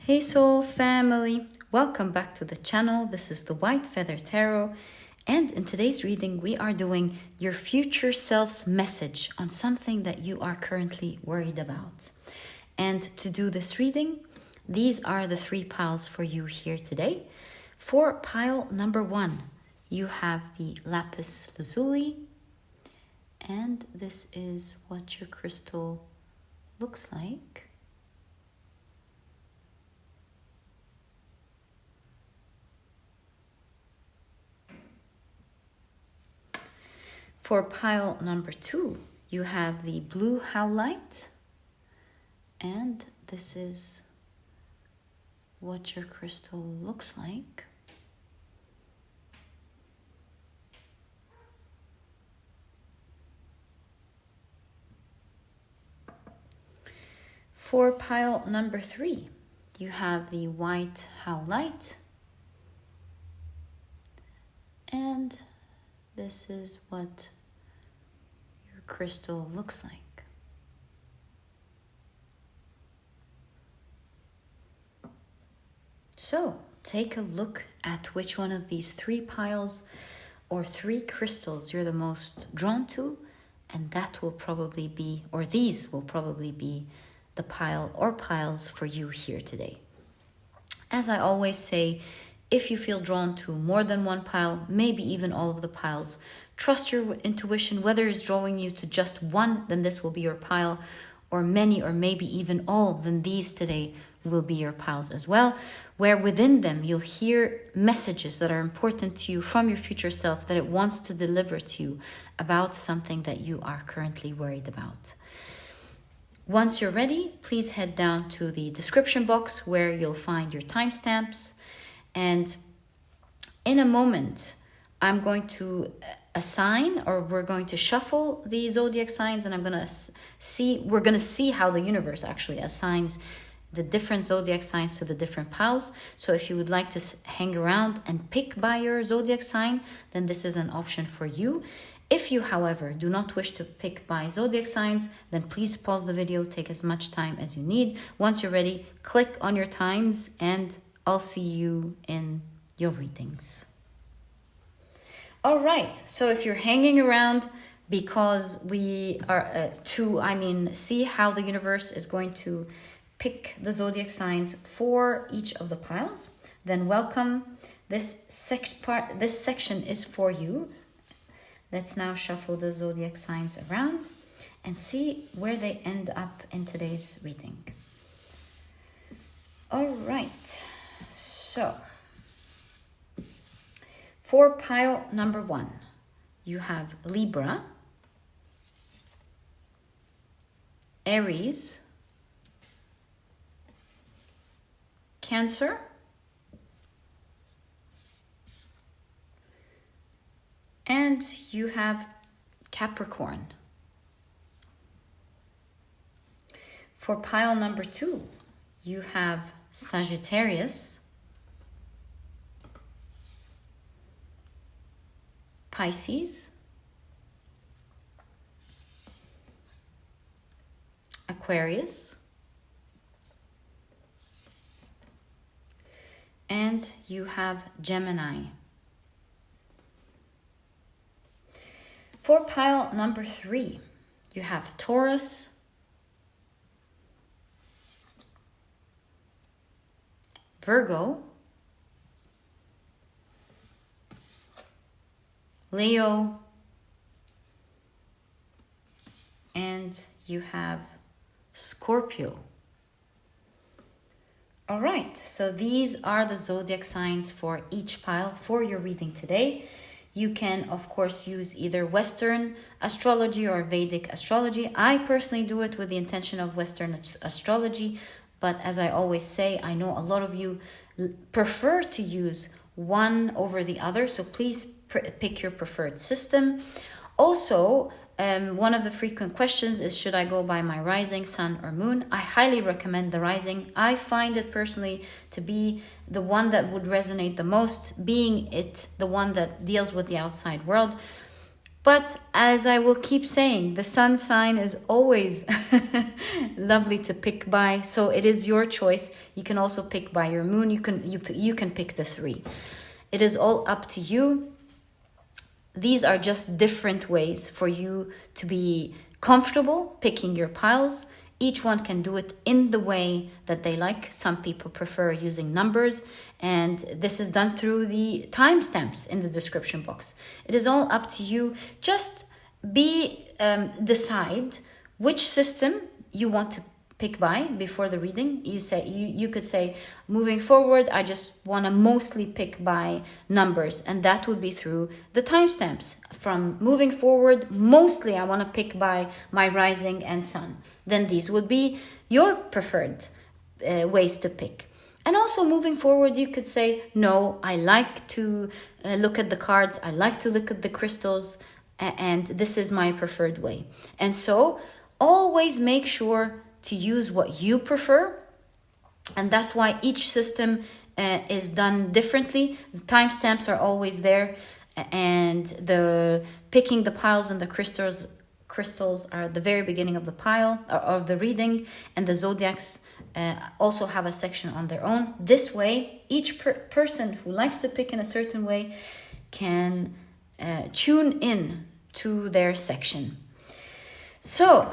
Hey Soul Family, welcome back to the channel. This is the White Feather Tarot, and in today's reading we are doing your future self's message on something that you are currently worried about. And to do this reading, these are the three piles for you here today. For pile number 1, you have the Lapis Lazuli, and this is what your crystal looks like. For pile number 2, you have the blue Howlite, and this is what your crystal looks like. For pile number 3, you have the white Howlite, and this is what your crystal looks like. So take a look at which one of these three piles or three crystals you're the most drawn to, and that will probably be, or these will probably be, the pile or piles for you here today. As I always say, if you feel drawn to more than one pile, maybe even all of the piles, trust your intuition. Whether it's drawing you to just one, then this will be your pile, or many, or maybe even all, then these today will be your piles as well, where within them you'll hear messages that are important to you from your future self that it wants to deliver to you about something that you are currently worried about. Once you're ready, please head down to the description box where you'll find your timestamps. And in a moment, I'm going to assign, or we're going to shuffle the zodiac signs, and we're going to see how the universe actually assigns the different zodiac signs to the different piles. So if you would like to hang around and pick by your zodiac sign, then this is an option for you. If you, however, do not wish to pick by zodiac signs, then please pause the video, take as much time as you need. Once you're ready, click on your times, and I'll see you in your readings. All right, so if you're hanging around because we are see how the universe is going to pick the zodiac signs for each of the piles, then welcome. This section is for you. Let's now shuffle the zodiac signs around and see where they end up in today's reading. All right, so for pile number 1, you have Libra, Aries, Cancer, and you have Capricorn. For pile number 2, you have Sagittarius, Pisces, Aquarius, and you have Gemini. For pile number 3, you have Taurus, Virgo, Leo, and you have Scorpio. All right, so these are the zodiac signs for each pile for your reading today. You can, of course, use either Western astrology or Vedic astrology. I personally do it with the intention of Western astrology, but as I always say, I know a lot of you prefer to use one over the other, so please pick your preferred system. Also, one of the frequent questions is, should I go by my rising, sun, or moon? I highly recommend the rising. I find it personally to be the one that would resonate the most, being it the one that deals with the outside world. But as I will keep saying, the sun sign is always lovely to pick by. So it is your choice. You can also pick by your moon. You can pick the 3. It is all up to you. These are just different ways for you to be comfortable picking your piles. Each one can do it in the way that they like. Some people prefer using numbers, and this is done through the timestamps in the description box. It is all up to you. Just decide which system you want to pick by before the reading. You could say, moving forward, I just want to mostly pick by numbers, and that would be through the timestamps. From moving forward, mostly I want to pick by my rising and sun. Then these would be your preferred ways to pick. And also moving forward, you could say, no, I like to look at the cards, I like to look at the crystals, and this is my preferred way. And so always make sure to use what you prefer. And that's why each system is done differently. The timestamps are always there, and the picking the piles and the crystals are at the very beginning of the pile of the reading, and the zodiacs also have a section on their own. This way, each person who likes to pick in a certain way can tune in to their section. So,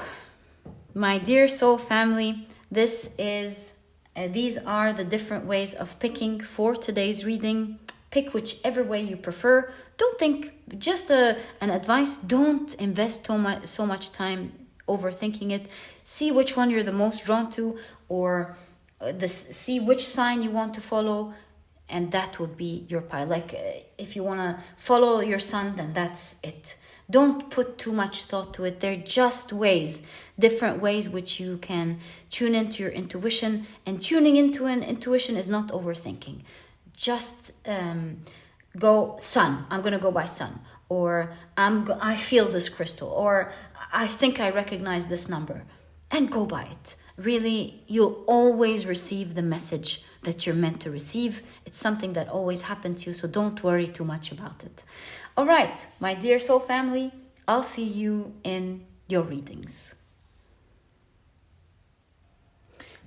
my dear soul family, these are the different ways of picking for today's reading. Pick whichever way you prefer. Don't think, just an advice, don't invest so much time overthinking it. See which one you're the most drawn to, or see which sign you want to follow, and that would be your pile. Like if you want to follow your sun, then that's it. Don't put too much thought to it. They're just different ways which you can tune into your intuition. And tuning into an intuition is not overthinking. Just go sun. I'm going to go by sun. Or I feel this crystal. Or I think I recognize this number. And go by it. Really, you'll always receive the message that you're meant to receive. It's something that always happens to you, so don't worry too much about it. All right, my dear soul family, I'll see you in your readings.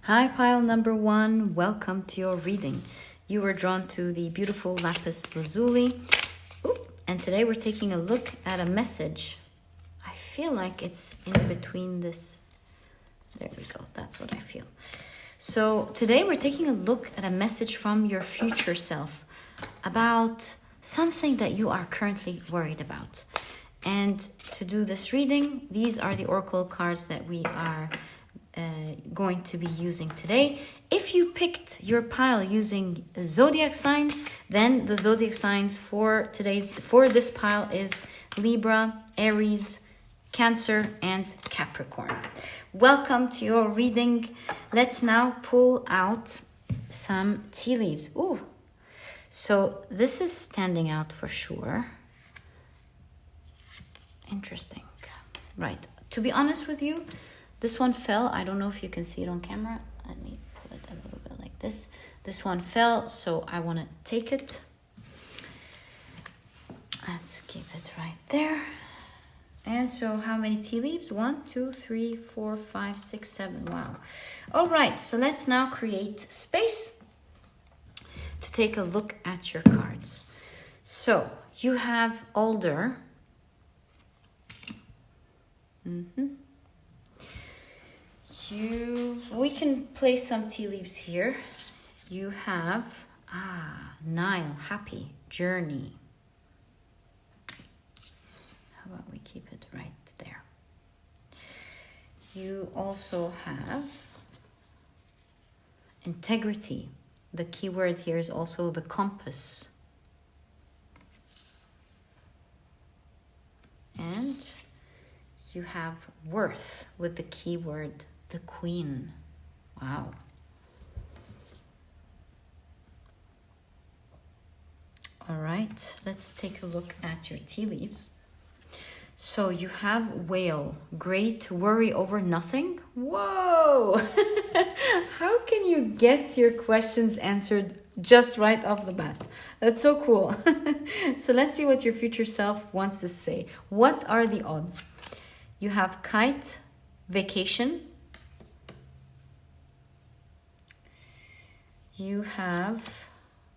Hi, pile number 1. Welcome to your reading. You were drawn to the beautiful Lapis Lazuli. And today we're taking a look at a message. I feel like it's in between this. There we go. That's what I feel. So today we're taking a look at a message from your future self about something that you are currently worried about. And to do this reading, these are the oracle cards that we are going to be using today. If you picked your pile using zodiac signs, then the zodiac signs for this pile is Libra, Aries, Cancer, and Capricorn. Welcome to your reading. Let's now pull out some tea leaves. Ooh, so this is standing out for sure. Interesting. Right. To be honest with you, this one fell. I don't know if you can see it on camera. Let me pull it a little bit like this. This one fell, so I want to take it. Let's keep it right there. And so how many tea leaves? 1, 2, 3, 4, 5, 6, 7. Wow. All right, so let's now create space to take a look at your cards. So you have Alder. We can place some tea leaves here. You have Nile, happy, journey. How about we keep it right there? You also have integrity. The key word here is also the compass. And you have worth with the key word, the Queen. Wow. All right, let's take a look at your tea leaves. So you have whale, great worry over nothing. Whoa! How can you get your questions answered just right off the bat? That's so cool. So let's see what your future self wants to say. What are the odds? You have kite, vacation. You have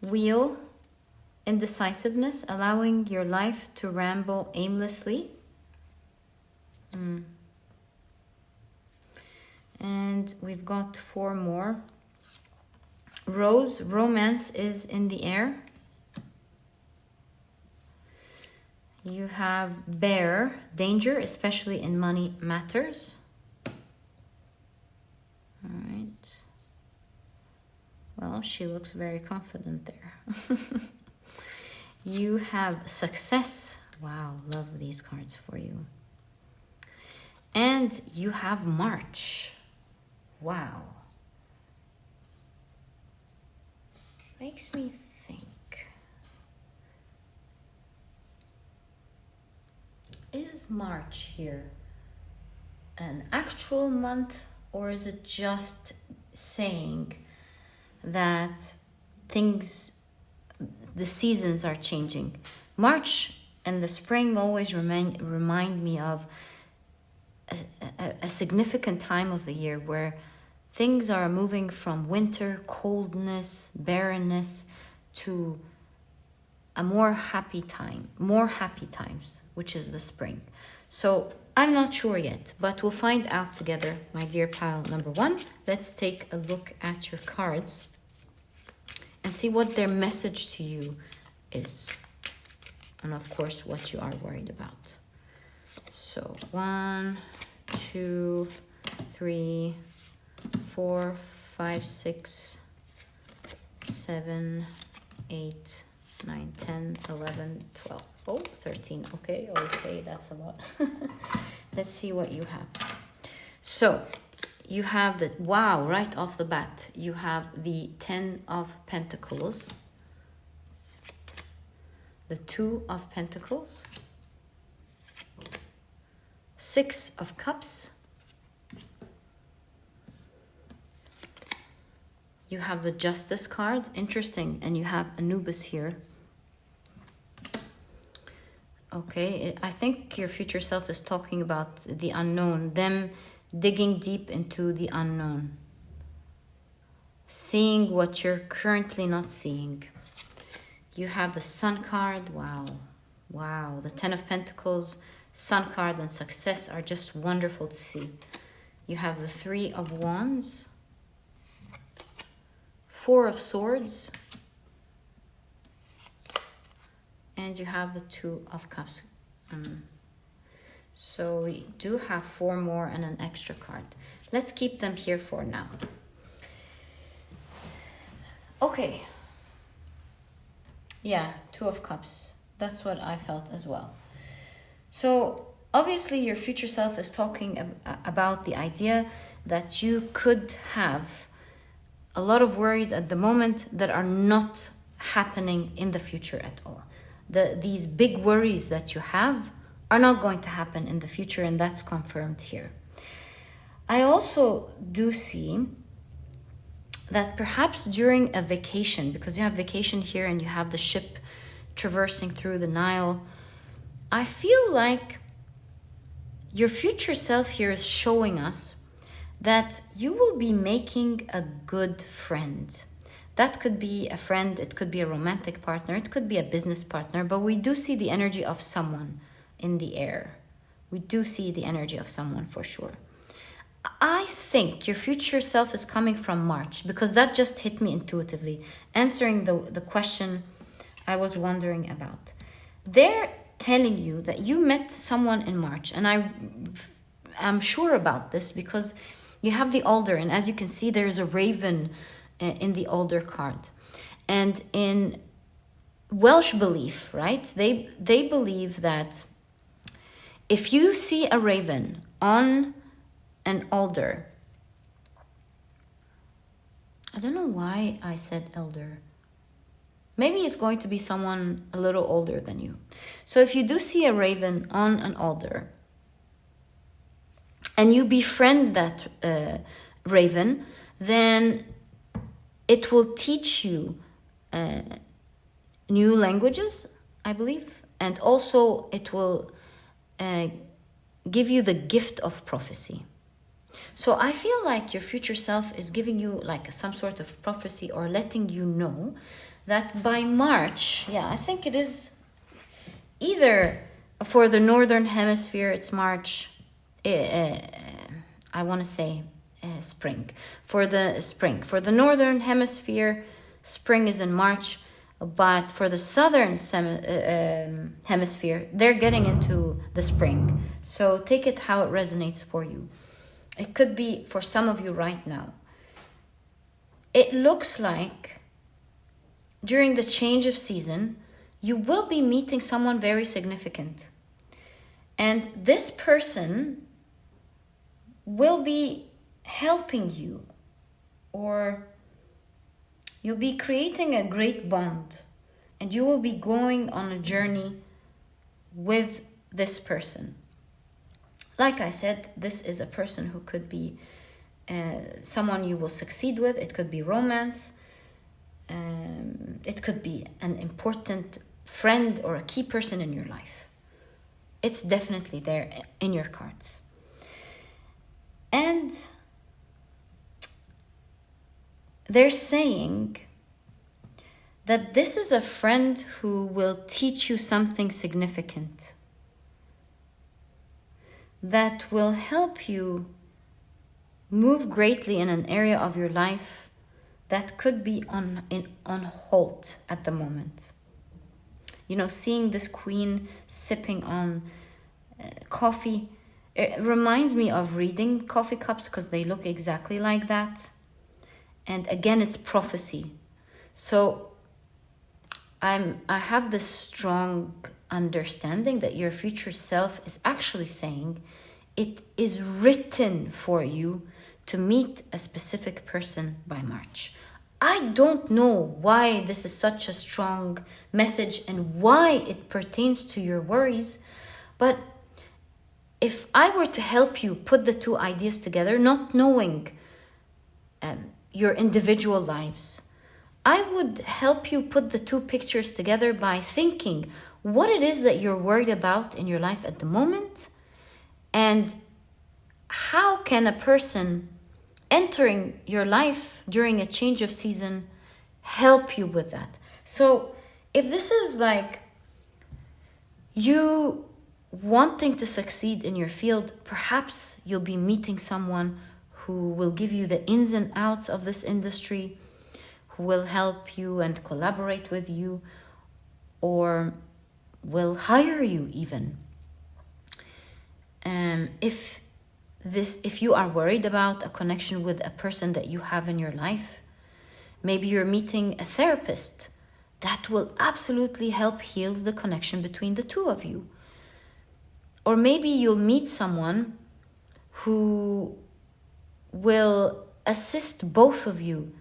wheel, indecisiveness, allowing your life to ramble aimlessly. And we've got 4 more. Rose, romance is in the air. You have bear, danger, especially in money matters. All right. Well, she looks very confident there. You have success. Wow, love these cards for you. And you have March. Wow. Makes me think. Is March here an actual month, or is it just saying that the seasons are changing? March and the spring always remind me of a significant time of the year where things are moving from winter, coldness, barrenness to a more happy times, which is the spring. So I'm not sure yet, but we'll find out together, my dear pile number 1. Let's take a look at your cards and see what their message to you is. And of course, what you are worried about. So 1, 2, 3, 4, 5, 6, 7, 8, 9, 10, 11, 12. Oh, 13. Okay, that's a lot. Let's see what you have. So you have the, wow, right off the bat, you have the 10 of Pentacles, the 2 of Pentacles, 6 of Cups. You have the Justice card, interesting, and you have Anubis here. Okay, I think your future self is talking about the unknown, them digging deep into the unknown, seeing what you're currently not seeing. You have the Sun card, wow, the 10 of Pentacles, Sun card and success are just wonderful to see. You have the 3 of Wands, 4 of Swords, and you have the 2 of Cups. So we do have 4 more and an extra card. Let's keep them here for now. Okay. Yeah, 2 of Cups. That's what I felt as well. So obviously your future self is talking about the idea that you could have a lot of worries at the moment that are not happening in the future at all. These big worries that you have are not going to happen in the future, and that's confirmed here. I also do see that perhaps during a vacation, because you have vacation here and you have the ship traversing through the Nile, I feel like your future self here is showing us that you will be making a good friend. That could be a friend, it could be a romantic partner, it could be a business partner, but we do see the energy of someone in the air. We do see the energy of someone for sure. I think your future self is coming from March, because that just hit me intuitively, answering the question I was wondering about. They're telling you that you met someone in March, and I'm sure about this because you have the Alder, and as you can see, there's a raven in the Alder card. And in Welsh belief, right, they believe that if you see a raven on an alder, I don't know why I said elder. Maybe it's going to be someone a little older than you. So if you do see a raven on an altar and you befriend that raven, then it will teach you new languages, I believe. And also it will give you the gift of prophecy. So I feel like your future self is giving you like some sort of prophecy, or letting you know that by March, I think it is either for the Northern Hemisphere, it's March, I want to say spring. For the Northern Hemisphere, spring is in March, but for the Southern Hemisphere, they're getting into the spring. So take it how it resonates for you. It could be for some of you right now. It looks like during the change of season, you will be meeting someone very significant. And this person will be helping you, or you'll be creating a great bond, and you will be going on a journey with this person. Like I said, this is a person who could be someone you will succeed with. It could be romance. It could be an important friend or a key person in your life. It's definitely there in your cards. And they're saying that this is a friend who will teach you something significant, that will help you move greatly in an area of your life that could be on hold at the moment. You know, seeing this queen sipping on coffee, it reminds me of reading coffee cups because they look exactly like that. And again, it's prophecy. So I have this strong understanding that your future self is actually saying it is written for you to meet a specific person by March. I don't know why this is such a strong message and why it pertains to your worries, but if I were to help you put the two ideas together, not knowing your individual lives, I would help you put the two pictures together by thinking what it is that you're worried about in your life at the moment, and how can a person entering your life during a change of season help you with that. So if this is like you wanting to succeed in your field, perhaps you'll be meeting someone who will give you the ins and outs of this industry, who will help you and collaborate with you, or will hire you even. If you are worried about a connection with a person that you have in your life, maybe you're meeting a therapist that will absolutely help heal the connection between the two of you. Or maybe you'll meet someone who will assist both of you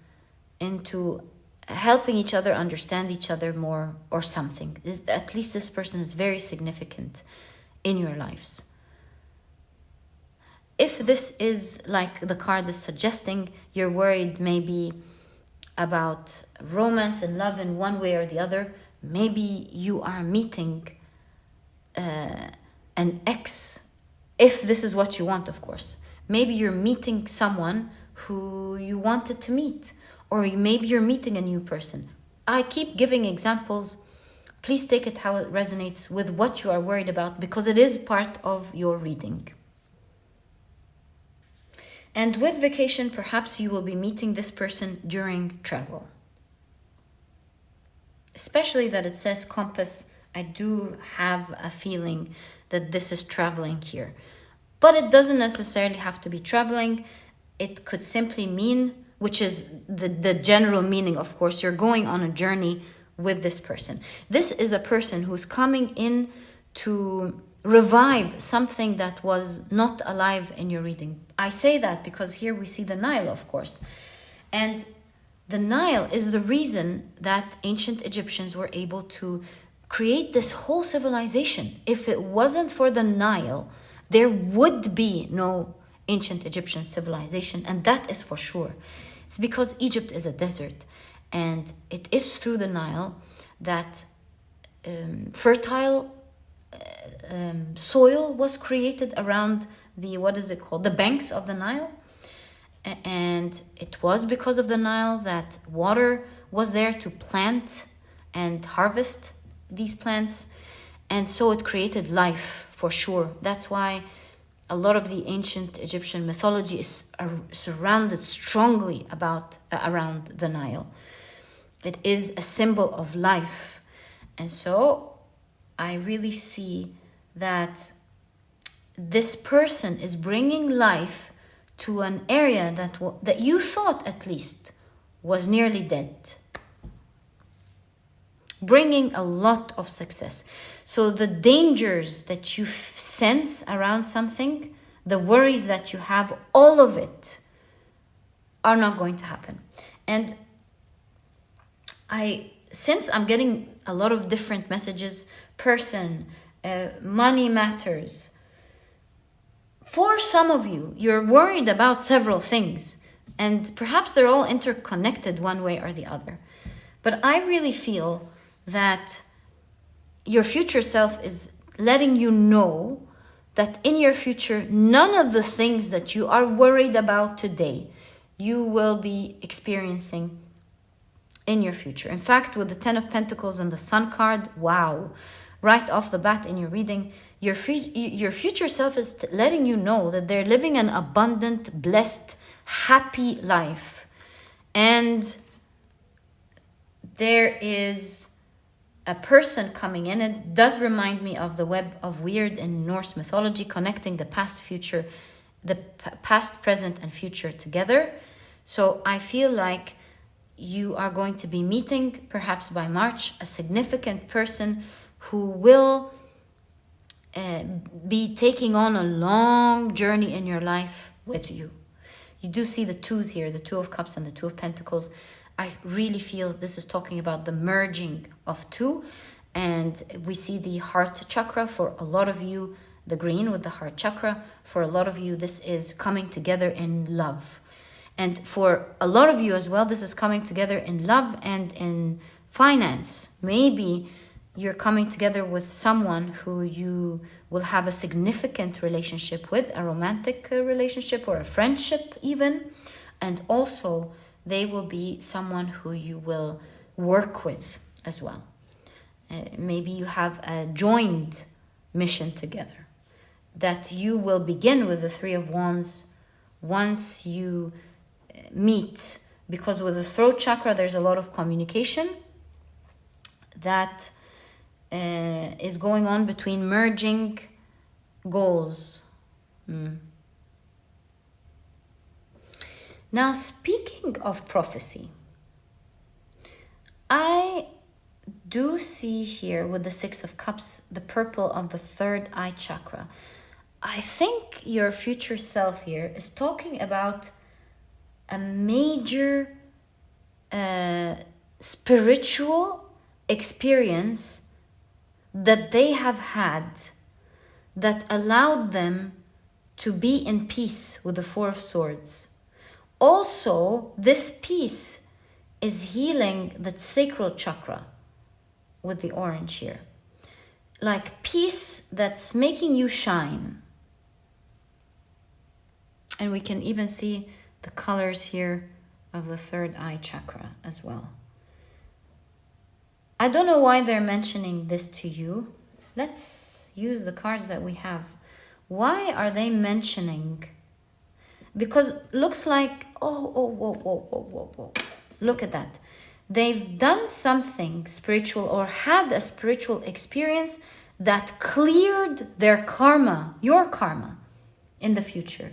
into helping each other understand each other more, or something. At least this person is very significant in your lives. If this is like the card is suggesting, you're worried maybe about romance and love in one way or the other, maybe you are meeting an ex, if this is what you want, of course. Maybe you're meeting someone who you wanted to meet, or maybe you're meeting a new person. I keep giving examples. Please take it how it resonates with what you are worried about, because it is part of your reading. And with vacation, perhaps you will be meeting this person during travel. Especially that it says compass, I do have a feeling that this is traveling here. But it doesn't necessarily have to be traveling. It could simply mean, which is the general meaning, of course, you're going on a journey with this person. This is a person who's coming in to revive something that was not alive in your reading. I say that because here we see the Nile, of course. And the Nile is the reason that ancient Egyptians were able to create this whole civilization. If it wasn't for the Nile, there would be no ancient Egyptian civilization, and that is for sure. It's because Egypt is a desert, and it is through the Nile that fertile soil was created around the, what is it called, the banks of the Nile. And it was because of the Nile that water was there to plant and harvest these plants, and so it created life for sure. That's why a lot of the ancient Egyptian mythology is surrounded strongly around the Nile. It is a symbol of life. And so I really see that this person is bringing life to an area that you thought at least was nearly dead. Bringing a lot of success. So the dangers that you sense around something, the worries that you have, all of it are not going to happen. And since I'm getting a lot of different messages, money matters. For some of you, you're worried about several things, and perhaps they're all interconnected one way or the other. But I really feel that your future self is letting you know that in your future, none of the things that you are worried about today, you will be experiencing in your future. In fact, with the 10 of Pentacles and the Sun card, wow, right off the bat in your reading, your future self is letting you know that they're living an abundant, blessed, happy life. And there is a person coming in. It does remind me of the web of weird in Norse mythology, connecting the past, present, and future together. So I feel like you are going to be meeting, perhaps by March, a significant person who will be taking on a long journey in your life with you. You do see the twos here, the Two of Cups and the Two of Pentacles. I really feel this is talking about the merging of two. And we see the heart chakra for a lot of you, the green with the heart chakra. For a lot of you, this is coming together in love. And for a lot of you as well, this is coming together in love and in finance. Maybe you're coming together with someone who you will have a significant relationship with, a romantic relationship or a friendship even. And also they will be someone who you will work with as well. Maybe you have a joint mission together that you will begin with the Three of Wands once you meet. Because with the throat chakra, there's a lot of communication that is going on between merging goals. Now, speaking of prophecy, I do see here with the Six of Cups, the purple of the third eye chakra. I think your future self here is talking about a major spiritual experience that they have had that allowed them to be in peace with the Four of Swords. Also, this peace is healing the sacral chakra with the orange here. Like peace that's making you shine. And we can even see the colors here of the third eye chakra as well. I don't know why they're mentioning this to you. Let's use the cards that we have. Why are they mentioning? Because looks like, whoa. Look at that. They've done something spiritual or had a spiritual experience that cleared their karma, your karma, in the future.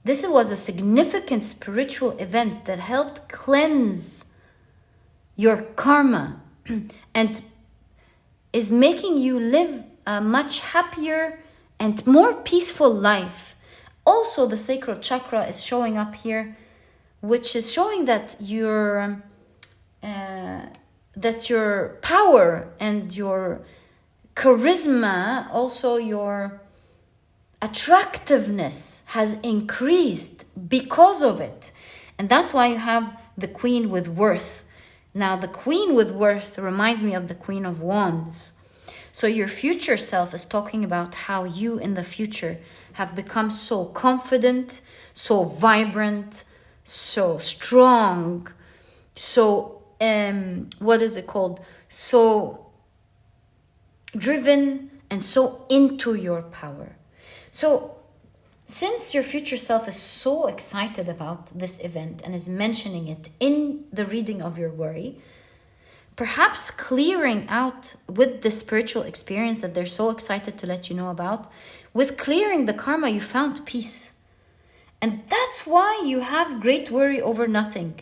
This was a significant spiritual event that helped cleanse your karma and is making you live a much happier and more peaceful life. Also, the sacral chakra is showing up here which is showing that your power and your charisma, also your attractiveness, has increased because of it. And that's why you have the Queen with Worth. Now, the Queen with Worth reminds me of the Queen of Wands. So your future self is talking about how you in the future have become so confident, so vibrant, so strong, so, what is it called? So driven and so into your power. So since your future self is so excited about this event and is mentioning it in the reading of your worry, perhaps clearing out with the spiritual experience that they're so excited to let you know about, with clearing the karma, you found peace. And that's why you have great worry over nothing.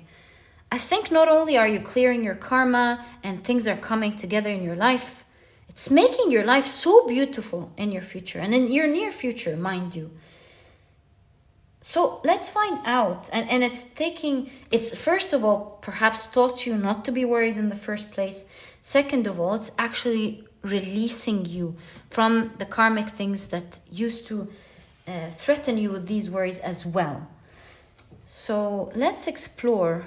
I think not only are you clearing your karma and things are coming together in your life, it's making your life so beautiful in your future and in your near future, mind you. So let's find out. And it's first of all, perhaps taught you not to be worried in the first place. Second of all, it's actually releasing you from the karmic things that used to threaten you with these worries as well. So let's explore.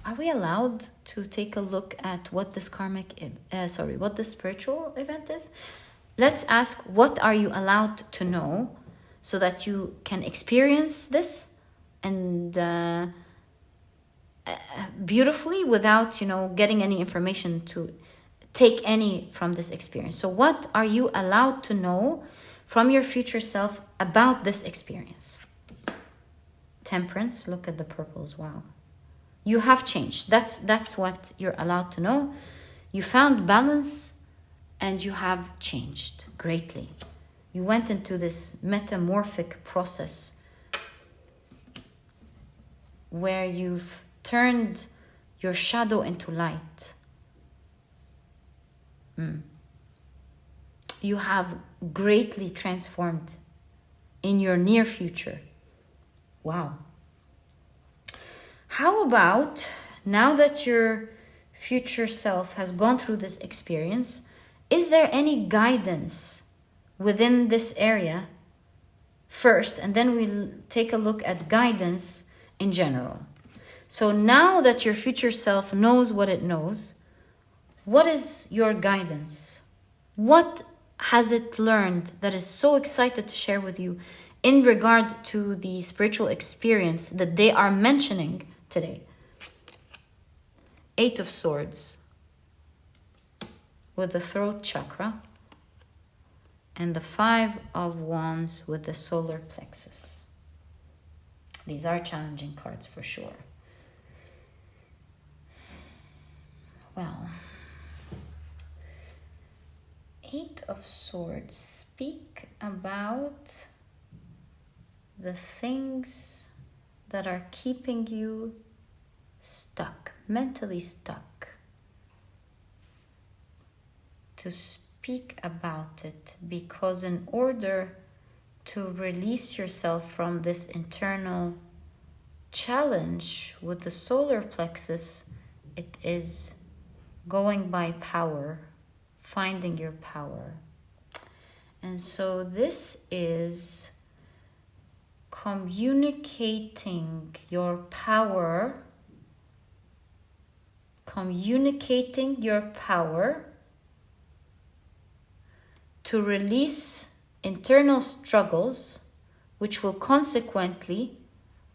Are we allowed to take a look at what this what this spiritual event is? Let's ask, what are you allowed to know so that you can experience this and beautifully without, getting any information to take any from this experience. So what are you allowed to know from your future self about this experience? Temperance, look at the purples, wow. You have changed. That's what you're allowed to know. You found balance and you have changed greatly. You went into this metamorphic process where you've turned your shadow into light. You have greatly transformed in your near future. Wow. How about, now that your future self has gone through this experience, is there any guidance within this area first, and then we'll take a look at guidance in general. So now that your future self knows what it knows, what is your guidance? What has it learned that is so excited to share with you in regard to the spiritual experience that they are mentioning today? 8 of Swords with the throat chakra, and the 5 of Wands with the solar plexus. These are challenging cards for sure. Well, 8 of Swords speak about the things that are keeping you stuck, mentally stuck. To speak about it, because in order to release yourself from this internal challenge with the solar plexus, it is going by power, finding your power. And so this is communicating your power, to release internal struggles, which will consequently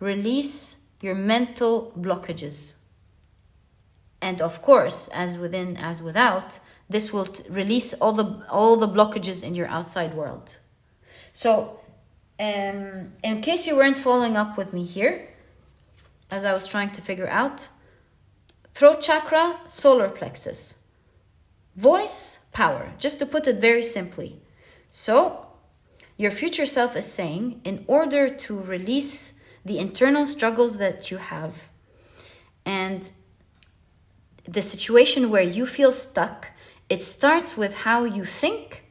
release your mental blockages. And of course, as within, as without, this will release all the blockages in your outside world. So, in case you weren't following up with me here, as I was trying to figure out, throat chakra, solar plexus, voice, power, just to put it very simply. So, your future self is saying, in order to release the internal struggles that you have and the situation where you feel stuck, it starts with how you think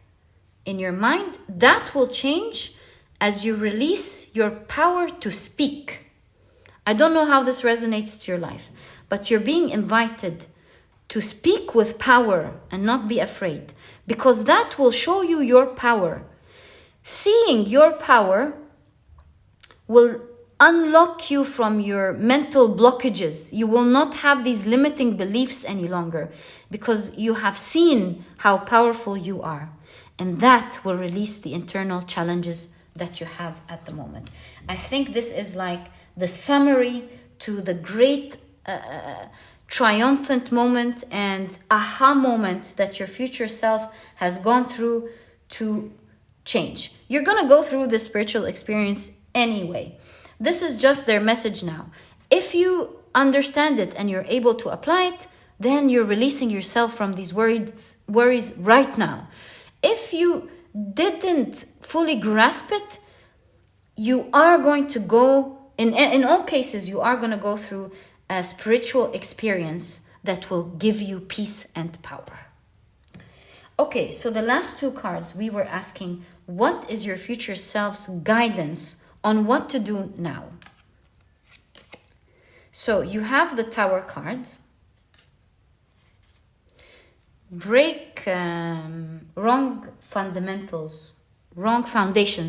in your mind. That will change as you release your power to speak. I don't know how this resonates to your life, but you're being invited to speak with power and not be afraid, because that will show you your power. Seeing your power will unlock you from your mental blockages. You will not have these limiting beliefs any longer, because you have seen how powerful you are. And that will release the internal challenges that you have at the moment. I think this is like the summary to the great triumphant moment and aha moment that your future self has gone through to change. You're going to go through this spiritual experience anyway. This is just their message now. If you understand it and you're able to apply it, then you're releasing yourself from these worries right now. If you didn't fully grasp it, you are going to go, in all cases, you are going to go through a spiritual experience that will give you peace and power. Okay, so the last two cards, we were asking, what is your future self's guidance on what to do now? So you have the Tower card. Break wrong foundations,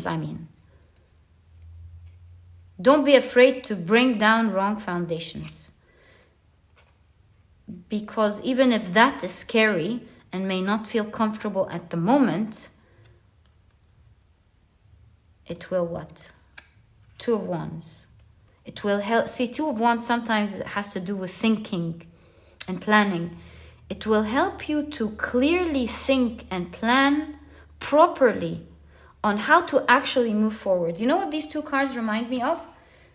I mean. Don't be afraid to bring down wrong foundations. Because even if that is scary and may not feel comfortable at the moment, it will what? Two of Wands. It will help. See, Two of Wands sometimes it has to do with thinking and planning. It will help you to clearly think and plan properly on how to actually move forward. You know what these two cards remind me of?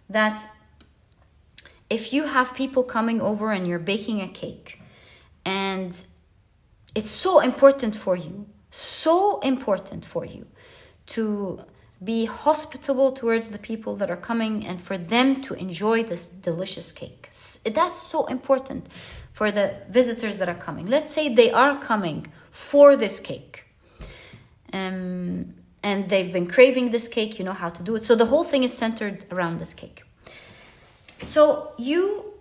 That if you have people coming over and you're baking a cake, and it's so important for you to be hospitable towards the people that are coming and for them to enjoy this delicious cake. That's so important for the visitors that are coming. Let's say they are coming for this cake. And they've been craving this cake, you know how to do it. So the whole thing is centered around this cake. So you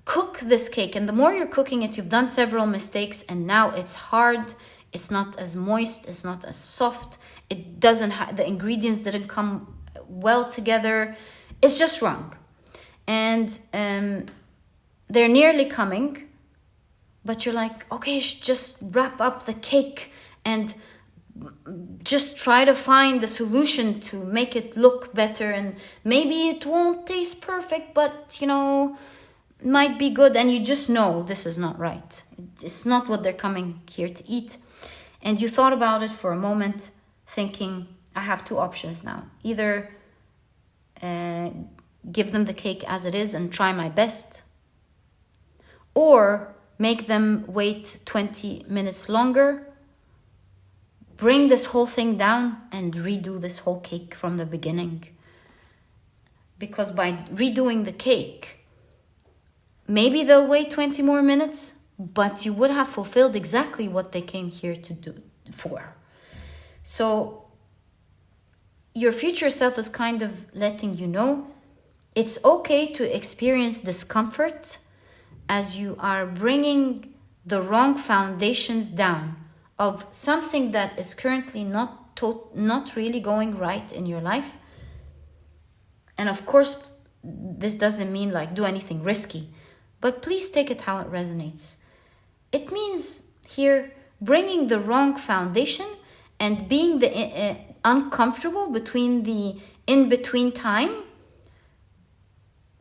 cook this cake, and the more you're cooking it, you've done several mistakes, and now it's hard, it's not as moist, it's not as soft, it doesn't have, the ingredients didn't come well together, it's just wrong. And they're nearly coming, but you're like, okay, just wrap up the cake and just try to find the solution to make it look better, and maybe it won't taste perfect, but you know, might be good, and you just know this is not right. It's not what they're coming here to eat. And you thought about it for a moment, thinking, I have two options now. Either give them the cake as it is and try my best, or make them wait 20 minutes longer, bring this whole thing down and redo this whole cake from the beginning. Because by redoing the cake, maybe they'll wait 20 more minutes, but you would have fulfilled exactly what they came here to do for. So your future self is kind of letting you know it's okay to experience discomfort as you are bringing the wrong foundations down of something that is currently not really going right in your life. And of course, this doesn't mean like do anything risky, but please take it how it resonates. It means here bringing the wrong foundation and being the uncomfortable between the in-between time,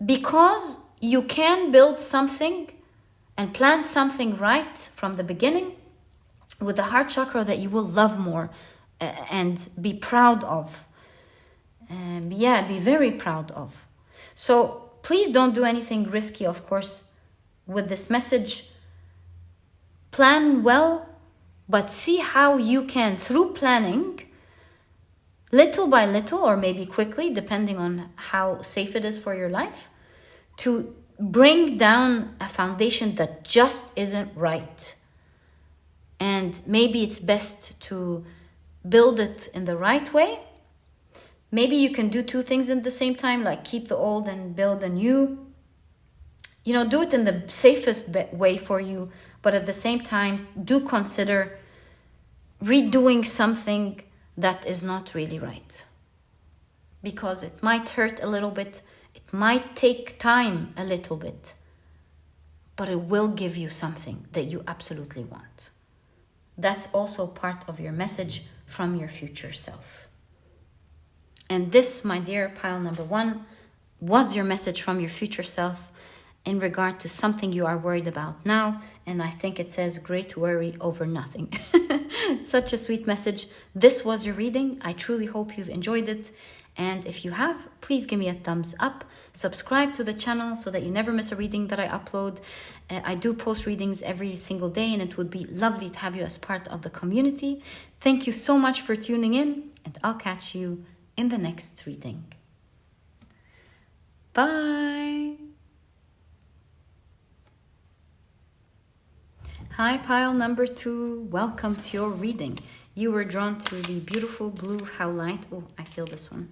because you can build something and plant something right from the beginning with the heart chakra that you will love more and be proud of. Be very proud of. So please don't do anything risky, of course, with this message. Plan well, but see how you can, through planning, little by little, or maybe quickly, depending on how safe it is for your life, to bring down a foundation that just isn't right. And maybe it's best to build it in the right way, Maybe you can do two things at the same time, like keep the old and build a new. You know, do it in the safest way for you, but at the same time, do consider redoing something that is not really right. Because it might hurt a little bit, it might take time a little bit, but it will give you something that you absolutely want. That's also part of your message from your future self. And this, my dear pile number 1, was your message from your future self in regard to something you are worried about now. And I think it says great worry over nothing. Such a sweet message. This was your reading. I truly hope you've enjoyed it. And if you have, please give me a thumbs up. Subscribe to the channel so that you never miss a reading that I upload. I do post readings every single day, and it would be lovely to have you as part of the community. Thank you so much for tuning in, and I'll catch you in the next reading. Bye. Hi, pile number 2. Welcome to your reading. You were drawn to the beautiful blue Howlite. Oh, I feel this one.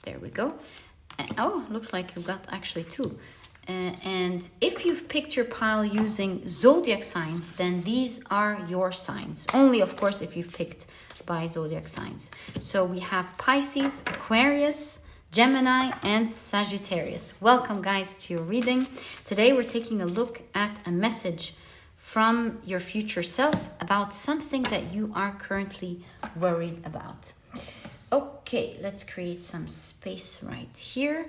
There we go. Oh, looks like you got actually 2. And if you've picked your pile using zodiac signs, then these are your signs. Only, of course, if you've picked by zodiac signs. So we have Pisces, Aquarius, Gemini, and Sagittarius. Welcome, guys, to your reading. Today, we're taking a look at a message from your future self about something that you are currently worried about. Okay, let's create some space right here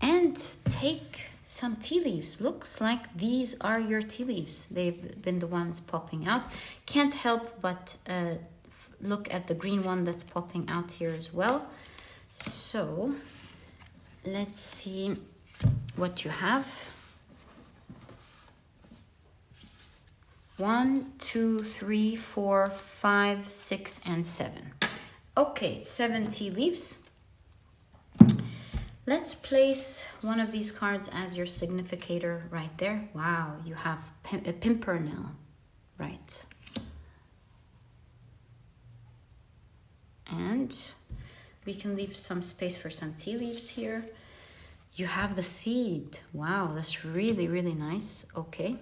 and take some tea leaves. Looks like these are your tea leaves. They've been the ones popping out. Can't help but look at the green one that's popping out here as well. So let's see what you have. 1, 2, 3, 4, 5, 6, and 7. Okay, 7 tea leaves. Let's place one of these cards as your significator right there. Wow, you have a pimpernel, right? And we can leave some space for some tea leaves here. You have the seed. Wow, that's really, really nice. Okay.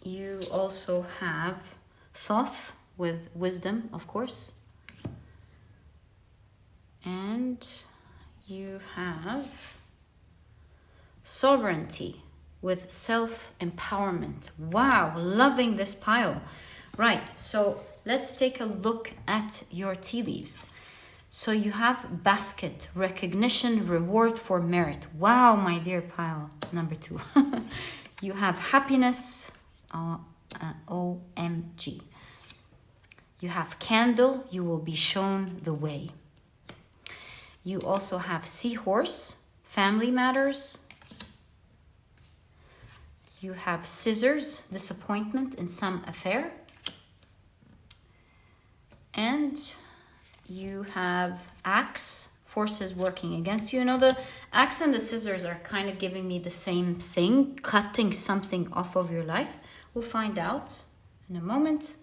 You also have Thoth with wisdom, of course. And you have sovereignty with self-empowerment. Wow, loving this pile. Right, so let's take a look at your tea leaves. So you have basket, recognition, reward for merit. Wow, my dear pile number 2. You have happiness, OMG. You have candle, you will be shown the way. You also have seahorse, family matters. You have scissors, disappointment in some affair. And you have axe, forces working against you. You know, the axe and the scissors are kind of giving me the same thing, cutting something off of your life. We'll find out in a moment.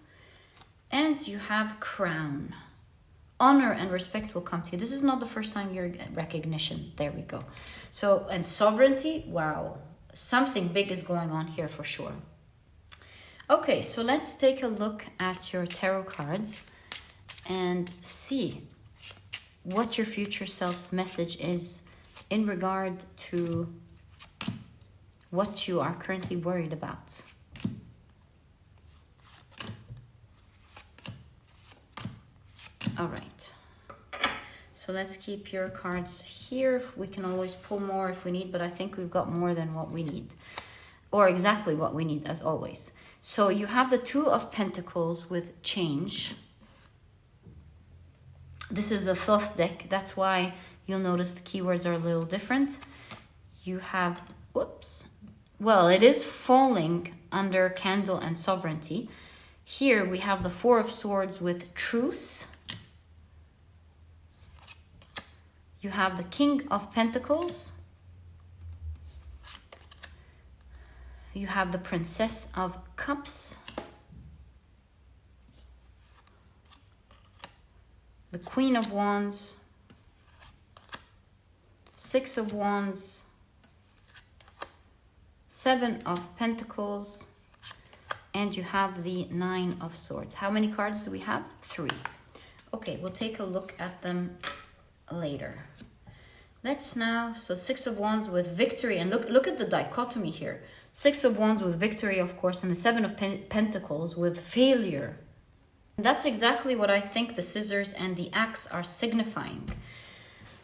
And you have crown. Honor and respect will come to you. This is not the first time you're recognition. There we go. So, and sovereignty, wow. Something big is going on here for sure. Okay, so let's take a look at your tarot cards and see what your future self's message is in regard to what you are currently worried about. All right, so let's keep your cards here. We can always pull more if we need, but I think we've got more than what we need, or exactly what we need as always. So you have the 2 of Pentacles with change. This is a Thoth deck. That's why you'll notice the keywords are a little different. You have, whoops. Well, it is falling under candle and sovereignty. Here we have the 4 of Swords with truce. You have the King of Pentacles. You have the Princess of Cups. the Queen of Wands, Six of Wands, Seven of Pentacles, and you have the Nine of Swords. How many cards do we have? 3. Okay, we'll take a look at them later. Let's now, so Six of Wands with victory, and look at the dichotomy here. Six of Wands with victory, of course, and the Seven of Pentacles with failure. That's exactly what I think the scissors and the axe are signifying.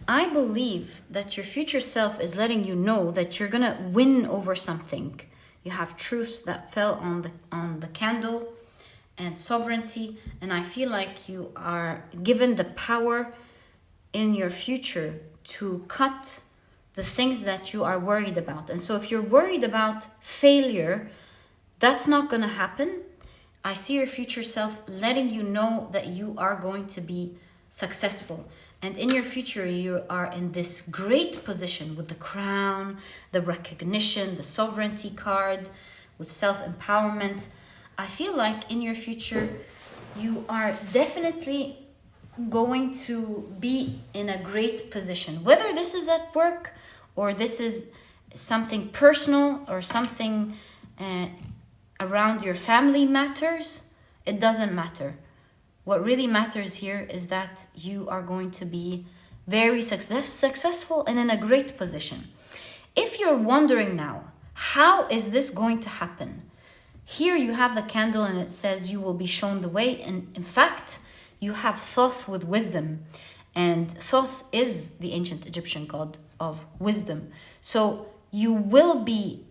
I believe that your future self is letting you know that you're gonna win over something. You have truce that fell on the candle and sovereignty, and I feel like you are given the power in your future to cut the things that you are worried about. And so if you're worried about failure, that's not going to happen. I see your future self letting you know that you are going to be successful. And in your future, you are in this great position with the crown, the recognition, the sovereignty card, with self-empowerment. I feel like in your future, you are definitely going to be in a great position. Whether this is at work or this is something personal or something around your family matters, it doesn't matter. What really matters here is that you are going to be very successful and in a great position. If you're wondering now, how is this going to happen? Here you have the candle and it says you will be shown the way. And in fact, you have Thoth with wisdom. And Thoth is the ancient Egyptian god of wisdom. So you will be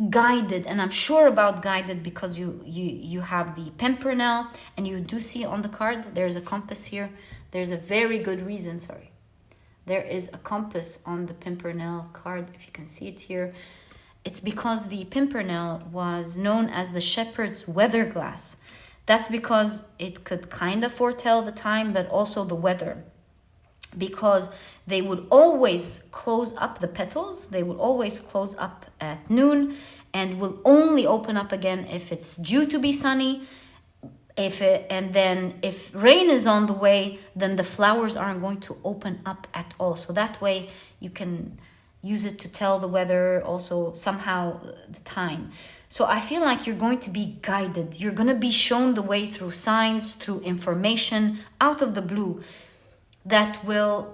guided, and I'm sure about guided because you have the pimpernel, and you do see on the card there's a compass here. There's a very good reason, there is a compass on the pimpernel card, if you can see it here. It's because the pimpernel was known as the shepherd's weather glass. That's because it could kind of foretell the time, but also the weather, because they would always close up the petals. They would always close up at noon and will only open up again if it's due to be sunny. And then if rain is on the way, then the flowers aren't going to open up at all. So that way you can use it to tell the weather, also somehow the time. So I feel like you're going to be guided. You're going to be shown the way through signs, through information out of the blue that will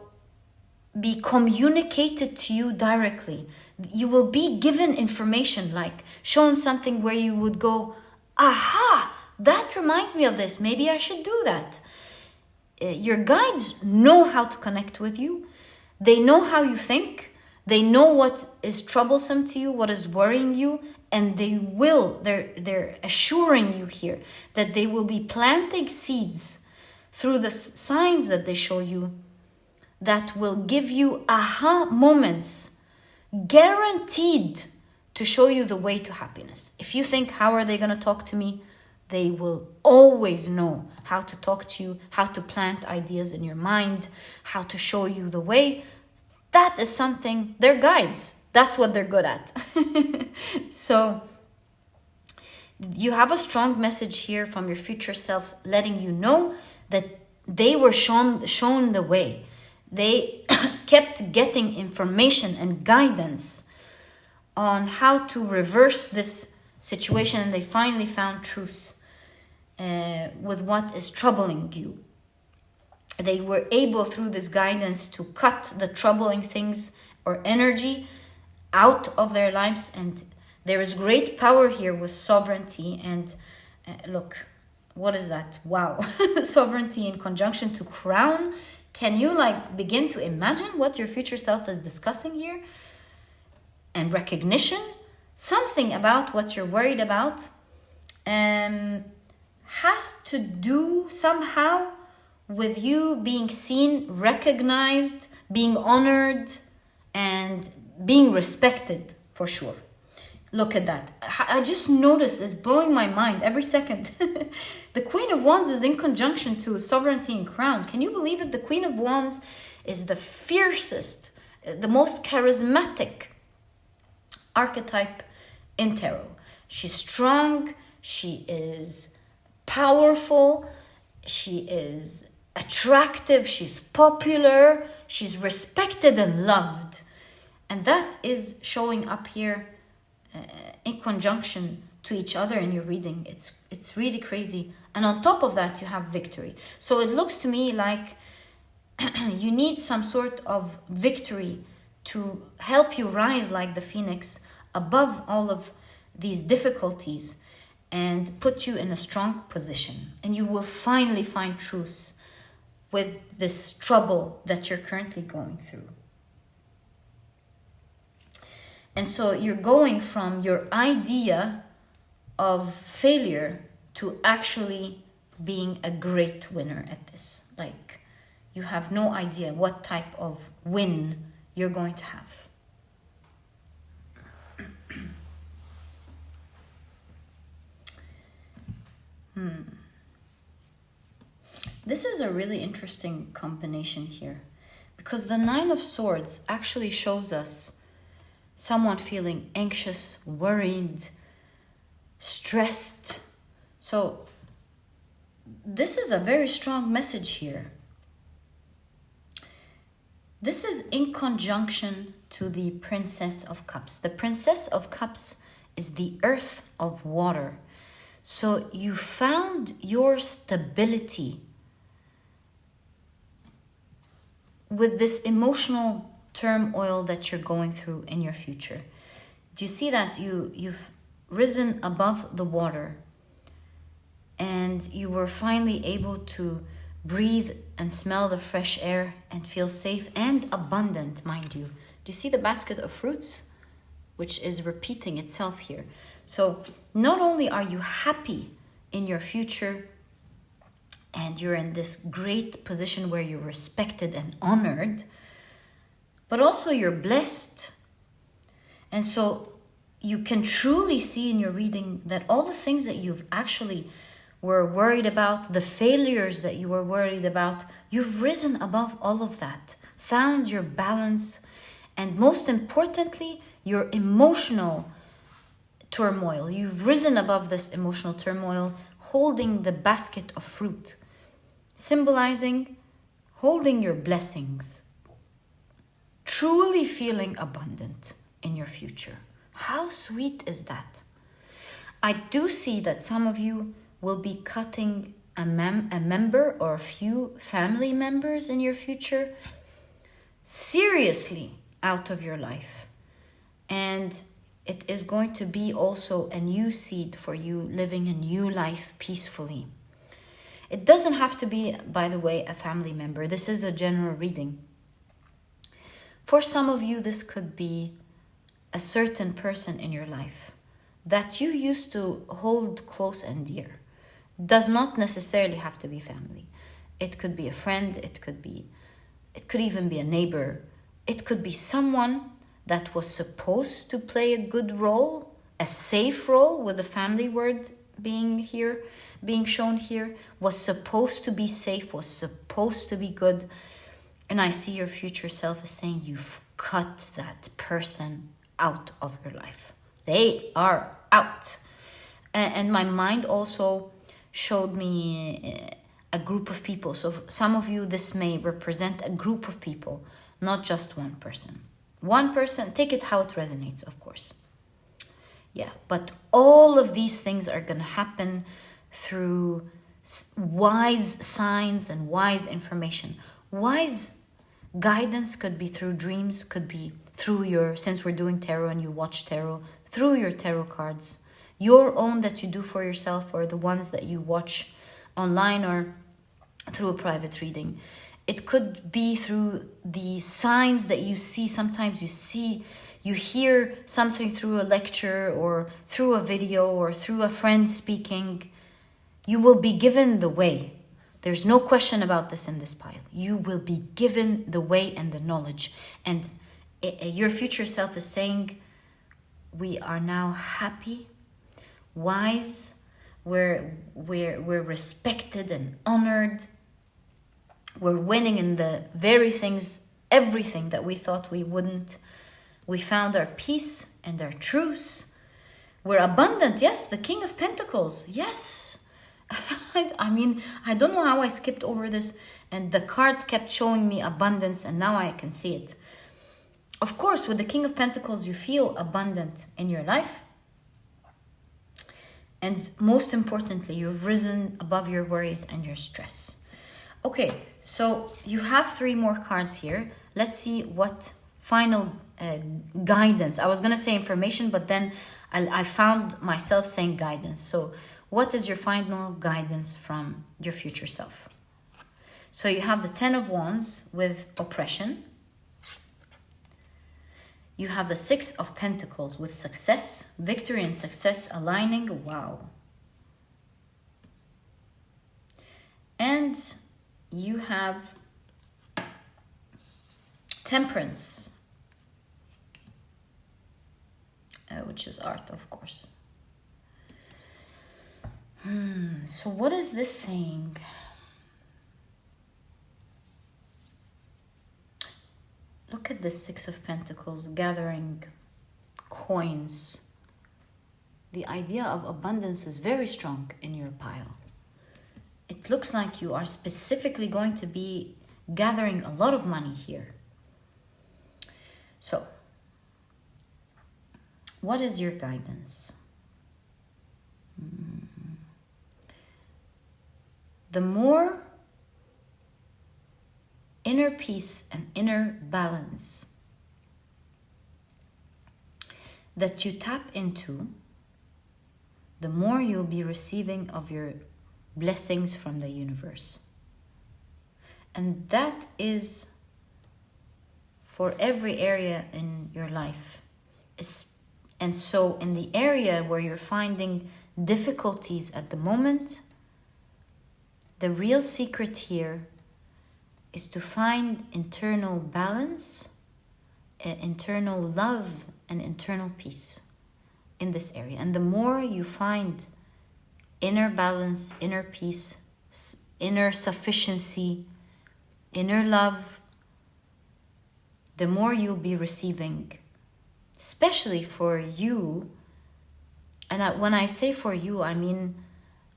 be communicated to you directly. You will be given information, like shown something where you would go, aha, that reminds me of this. Maybe I should do that. Your guides know how to connect with you. They know how you think. They know what is troublesome to you, what is worrying you, and they're assuring you here that they will be planting seeds through the signs that they show you that will give you aha moments, guaranteed to show you the way to happiness. If you think, how are they going to talk to me? They will always know how to talk to you, how to plant ideas in your mind, how to show you the way. That is something, they're guides. That's what they're good at. So you have a strong message here from your future self letting you know that they were shown the way. They kept getting information and guidance on how to reverse this situation, and they finally found truce with what is troubling you. They were able, through this guidance, to cut the troubling things or energy out of their lives. And there is great power here with sovereignty. And look, what is that? Wow. Sovereignty in conjunction to crown. Can you begin to imagine what your future self is discussing here? And recognition, something about what you're worried about has to do somehow with you being seen, recognized, being honored, and being respected, for sure. Look at that. I just noticed, it's blowing my mind every second. The Queen of Wands is in conjunction to sovereignty and crown. Can you believe it? The Queen of Wands is the fiercest, the most charismatic archetype in tarot. She's strong, she is powerful, she is attractive, she's popular, she's respected and loved. And that is showing up here in conjunction to each other in your reading. It's really crazy. And on top of that, you have victory. So it looks to me like you need some sort of victory to help you rise like the phoenix above all of these difficulties and put you in a strong position. And you will finally find truce with this trouble that you're currently going through. And so you're going from your idea of failure to actually being a great winner at this. Like, you have no idea what type of win you're going to have. This is a really interesting combination here, because the Nine of Swords actually shows us someone feeling anxious, worried, stressed. So this is a very strong message here. This is in conjunction to the Princess of Cups. The Princess of Cups is the earth of water. So you found your stability with this emotional turmoil that you're going through in your future. Do you see that you've risen above the water and you were finally able to breathe and smell the fresh air and feel safe and abundant, mind you. Do you see the basket of fruits, which is repeating itself here? So not only are you happy in your future and you're in this great position where you're respected and honored, but also you're blessed. And so you can truly see in your reading that all the things that you've actually were worried about, the failures that you were worried about, you've risen above all of that, found your balance, and most importantly, your emotional turmoil. You've risen above this emotional turmoil, holding the basket of fruit, symbolizing holding your blessings, truly feeling abundant in your future. How sweet is that? I do see that some of you will be cutting a member or a few family members in your future seriously out of your life. And it is going to be also a new seed for you living a new life peacefully. It doesn't have to be, by the way, a family member. This is a general reading. For some of you, this could be a certain person in your life that you used to hold close and dear. Does not necessarily have to be family. It could be a friend, it could even be a neighbor. It could be someone that was supposed to play a good role, a safe role, with the family word being shown here, was supposed to be safe, was supposed to be good. And I see your future self as saying, you've cut that person out of your life. They are out. And my mind also showed me a group of people. So some of you, this may represent a group of people, not just one person. One person, take it how it resonates, of course. Yeah, but all of these things are going to happen through wise signs and wise information. Wise guidance could be through dreams, could be through your, since we're doing tarot and you watch tarot, through your tarot cards, your own that you do for yourself or the ones that you watch online or through a private reading. It could be through the signs that you see. Sometimes you hear something through a lecture or through a video or through a friend speaking. You will be given the way. There's no question about this in this pile. You will be given the way and the knowledge. And your future self is saying, we are now happy, wise, we're respected and honored. We're winning in the very things, everything that we thought we wouldn't. We found our peace and our truce. We're abundant. Yes, the King of Pentacles. Yes. I mean, I don't know how I skipped over this. And the cards kept showing me abundance, and now I can see it. Of course, with the King of Pentacles, you feel abundant in your life. And most importantly, you've risen above your worries and your stress. Okay, so you have 3 more cards here. Let's see what final guidance. I was going to say information, but then I found myself saying guidance. So what is your final guidance from your future self? So you have the 10 of Wands with oppression. You have the 6 of Pentacles with success, victory and success aligning. Wow. And you have Temperance, which is art, of course. So what is this saying? Look at the 6 of Pentacles, gathering coins. The idea of abundance is very strong in your pile. It looks like you are specifically going to be gathering a lot of money here. So, what is your guidance? The more inner peace and inner balance that you tap into, the more you'll be receiving of your blessings from the universe. And that is for every area in your life. And so in the area where you're finding difficulties at the moment, the real secret here is to find internal balance, internal love, and internal peace in this area. And the more you find inner balance, inner peace, inner sufficiency, inner love, the more you'll be receiving, especially for you. And when I say for you, I mean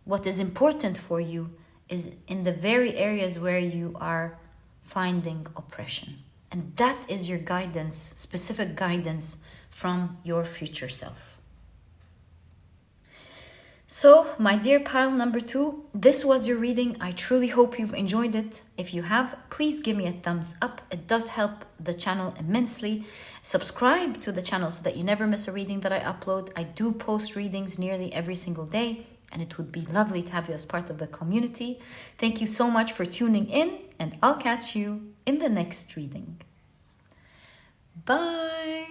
what is important for you is in the very areas where you are finding oppression. And that is your guidance, specific guidance from your future self. So, my dear pile number 2, this was your reading. I truly hope you've enjoyed it. If you have, please give me a thumbs up. It does help the channel immensely. Subscribe to the channel so that you never miss a reading that I upload. I do post readings nearly every single day, and it would be lovely to have you as part of the community. Thank you so much for tuning in, and I'll catch you in the next reading. Bye!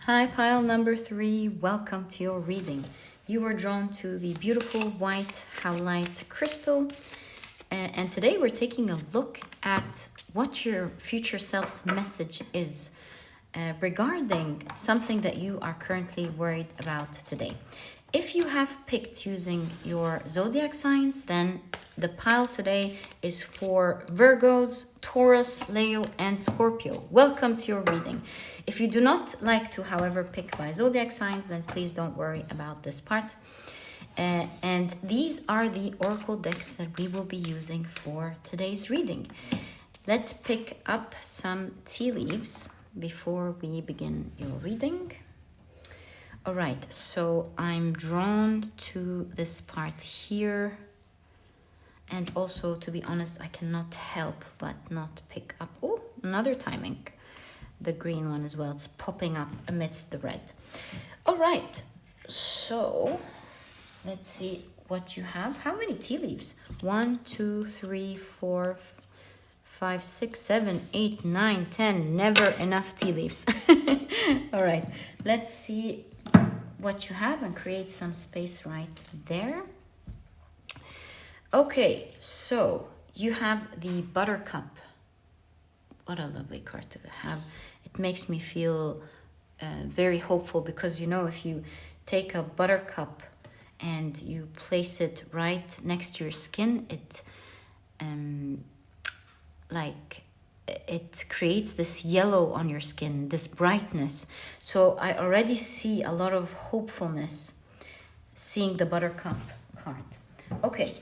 Hi, pile number 3. Welcome to your reading. You were drawn to the beautiful white Howlite crystal. And today we're taking a look at what your future self's message is regarding something that you are currently worried about today. If you have picked using your zodiac signs, then the pile today is for Virgos, Taurus, Leo, and Scorpio. Welcome to your reading. If you do not like to, however, pick by zodiac signs, then please don't worry about this part. And these are the oracle decks that we will be using for today's reading. Let's pick up some tea leaves before we begin your reading. All right, so I'm drawn to this part here. And also, to be honest, I cannot help but not pick up, oh, another timing, the green one as well. It's popping up amidst the red. All right, so let's see what you have. How many tea leaves? 1, 2, 3, 4, 5, 6, 7, 8, 9, 10. Never enough tea leaves. All right, let's see what you have and create some space right there. Okay, so you have the Buttercup. What a lovely card to have. It makes me feel very hopeful because, you know, if you take a buttercup and you place it right next to your skin, it creates this yellow on your skin, this brightness. So I already see a lot of hopefulness seeing the Buttercup card. Okay.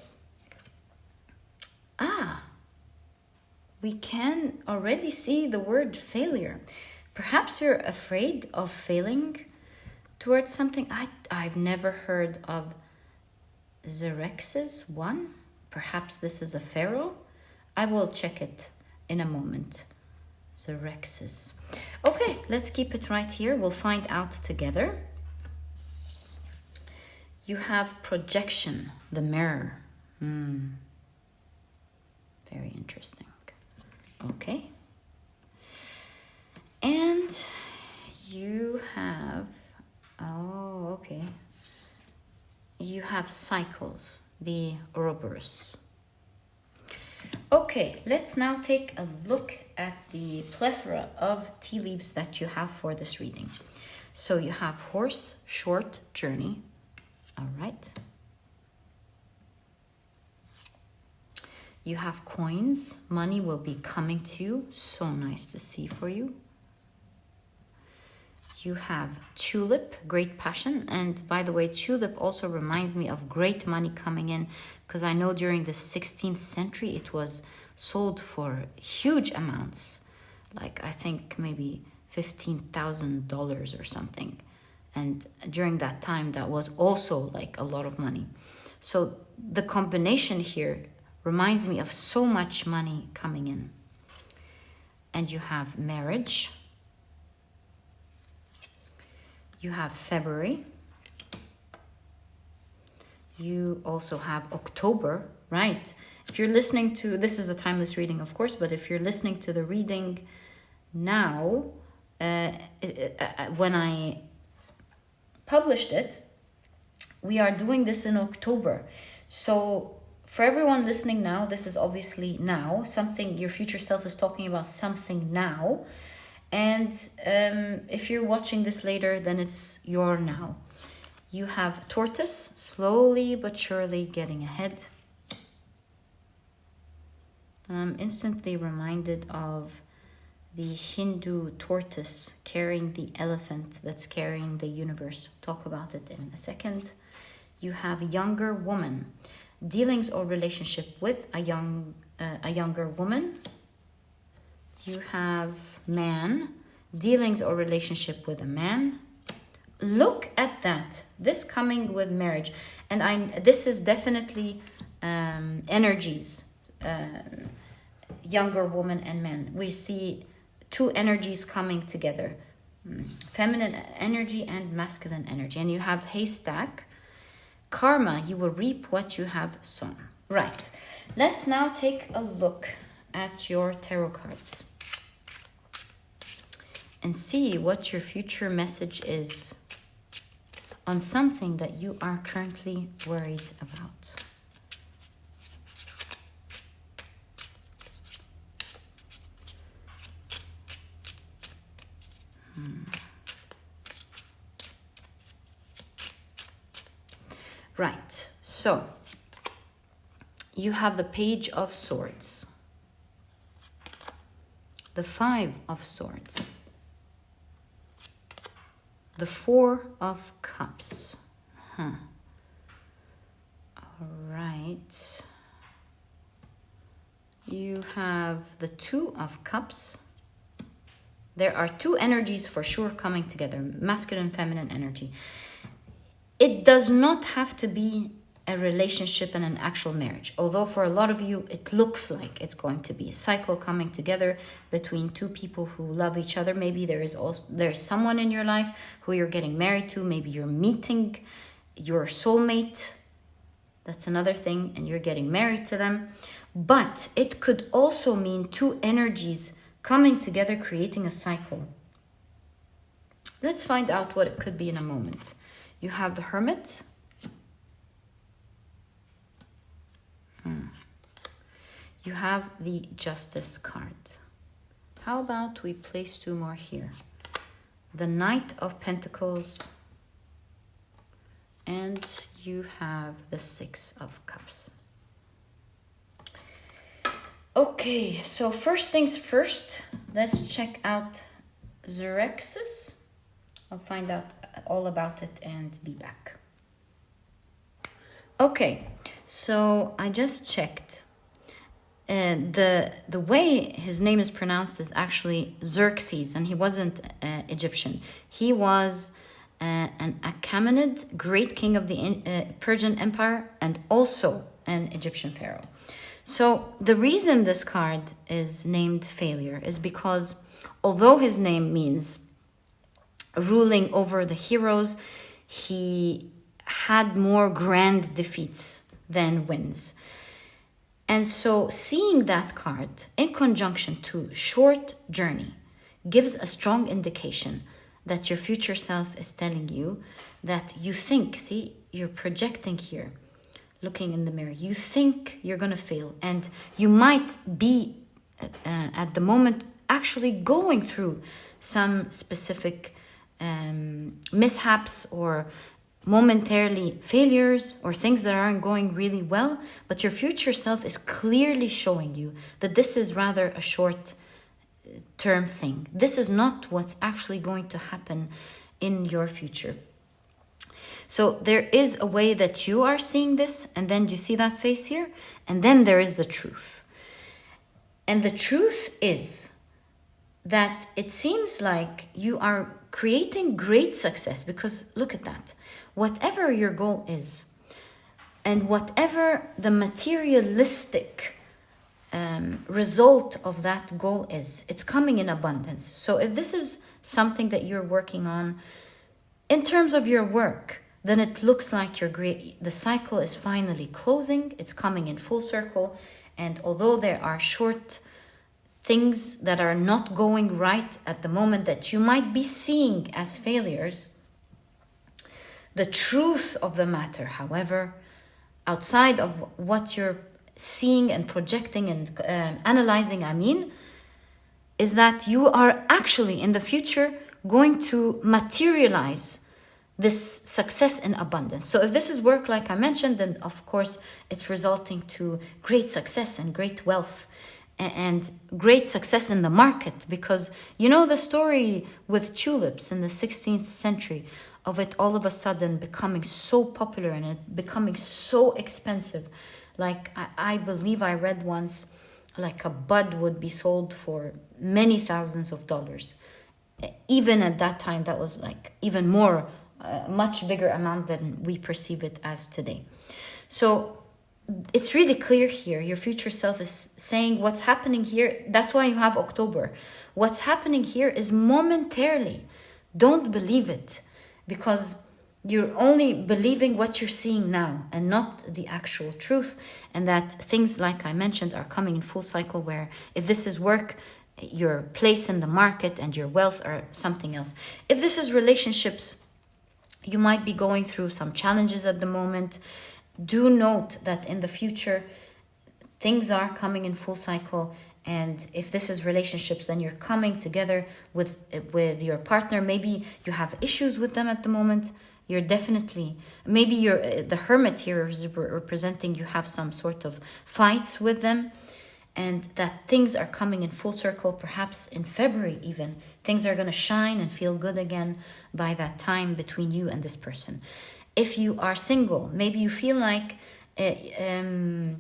We can already see the word failure. Perhaps you're afraid of failing towards something. I've never heard of Xerxes one. Perhaps this is a pharaoh. I will check it in a moment. Xerxes. Okay, let's keep it right here. We'll find out together. You have projection, the mirror. Very interesting. Okay. And you have, okay. You have cycles, the Ouroboros. Okay, let's now take a look at the plethora of tea leaves that you have for this reading. So you have horse, short journey. All right. You have coins. Money will be coming to you. So nice to see for you. You have tulip, great passion. And by the way, tulip also reminds me of great money coming in, because I know during the 16th century it was sold for huge amounts. Like I think maybe $15,000 or something. And during that time, that was also like a lot of money. So the combination here reminds me of so much money coming in. And you have marriage. You have February. You also have October, right? If you're listening to, this is a timeless reading, of course, but if you're listening to the reading now, when I published it, we are doing this in October. So for everyone listening now, this is obviously now, something your future self is talking about, something now. And if you're watching this later, then it's your now. You have tortoise, slowly but surely getting ahead. I'm instantly reminded of the Hindu tortoise carrying the elephant that's carrying the universe. Talk about it in a second. You have younger woman. Dealings or relationship with a younger woman. You have man, dealings or relationship with a man. Look at that. This coming with marriage. And this is definitely energies. Younger woman and man. We see two energies coming together. Feminine energy and masculine energy. And you have haystack. Karma, you will reap what you have sown. Right. Let's now take a look at your tarot cards and see what your future message is on something that you are currently worried about. Right, so you have the Page of Swords, the Five of Swords, the Four of Cups. All right. You have the Two of Cups. There are two energies for sure coming together, masculine, feminine energy. It does not have to be a relationship and an actual marriage. Although for a lot of you, it looks like it's going to be a cycle coming together between two people who love each other. Maybe there's someone in your life who you're getting married to. Maybe you're meeting your soulmate. That's another thing. And you're getting married to them. But it could also mean two energies coming together, creating a cycle. Let's find out what it could be in a moment. You have the Hermit. You have the Justice card. How about we place two more here? The Knight of Pentacles. And you have the Six of Cups. Okay, so first things first, let's check out Xerxes. I'll find out all about it and be back. Okay, So I just checked. The way his name is pronounced is actually Xerxes, and he wasn't Egyptian. He was an Achaemenid, great king of the Persian Empire, and also an Egyptian pharaoh. So the reason this card is named Failure is because although his name means ruling over the heroes, he had more grand defeats than wins. And so seeing that card in conjunction to short journey gives a strong indication that your future self is telling you that you think, see, you're projecting here, looking in the mirror, you think you're going to fail, and you might be at the moment actually going through some specific mishaps or momentarily failures or things that aren't going really well, but your future self is clearly showing you that this is rather a short term thing. This is not what's actually going to happen in your future. So there is a way that you are seeing this, and then you see that face here, and then there is the truth. And the truth is that it seems like you are creating great success, because look at that. Whatever your goal is, and whatever the materialistic result of that goal is, it's coming in abundance. So if this is something that you're working on in terms of your work, then it looks like you're great. The cycle is finally closing. It's coming in full circle. And although there are short things that are not going right at the moment that you might be seeing as failures, the truth of the matter, however, outside of what you're seeing and projecting and analyzing, is that you are actually in the future going to materialize this success in abundance. So if this is work, like I mentioned, then of course it's resulting to great success and great wealth and great success in the market, because you know the story with tulips in the 16th century of it all of a sudden becoming so popular and it becoming so expensive. Like I believe I read once, like a bud would be sold for many thousands of dollars. Even at that time, that was like even more, much bigger amount than we perceive it as today. So it's really clear here. Your future self is saying what's happening here. That's why you have October. What's happening here is momentarily. Don't believe it, because you're only believing what you're seeing now and not the actual truth. And that things, like I mentioned, are coming in full cycle, where if this is work, your place in the market and your wealth are something else. If this is relationships, you might be going through some challenges at the moment. Do note that in the future, things are coming in full cycle. And if this is relationships, then you're coming together with your partner. Maybe you have issues with them at the moment. You're definitely, maybe you're the hermit here is representing you have some sort of fights with them, and that things are coming in full circle. Perhaps in February even, things are going to shine and feel good again by that time between you and this person. If you are single, maybe you feel like you